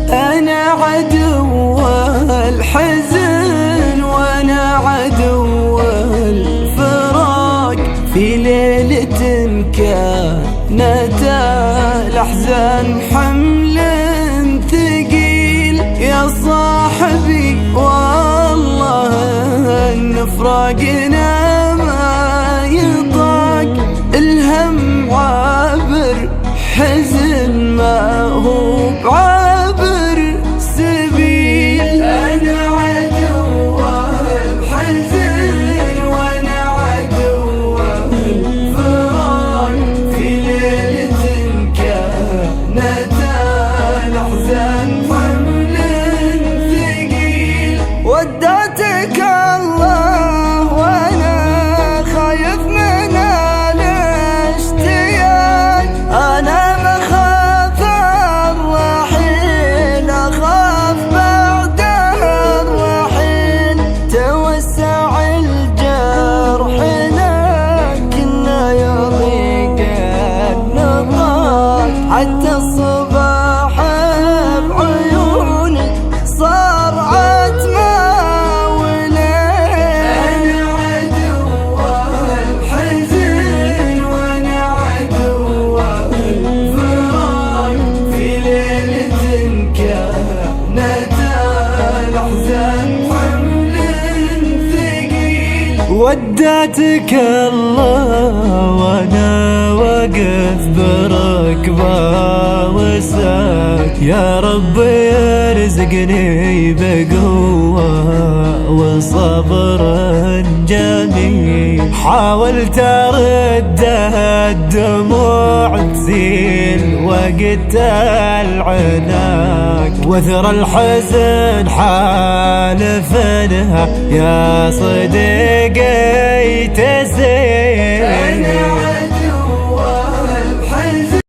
أنا عدو الحزن وأنا عدو الفراق، في ليلة كانت الأحزان حمل ثقيل. يا صاحبي والله إن فراقنا ما يطاق، الهم عابر حزن ما هو بعابر سبيل. أنا عدو الحزن وأنا عدو الفراق، في ليلة كانت الأحزان حمل ثقيل. ودعتك الله وأنا خايف من الاشتياق، أنا مخاف الرحيل أخاف بعد الرحيل. توسع الجرح لكنه يضيق النطاق، حتى الصباح بعيوني صار عتمة وليل. أنا عدو الحزن وأنا عدو الفراق، في ليلة كانت الأحزان حمل ثقيل. ودعتك الله وأنا واقف بركبة وساك، يا رب يرزقني بقوة وصبر جميل. حاولت أردها الدموع تزيل وقت العناك، وثر الحزن حالف انها يا صديقي تزيل.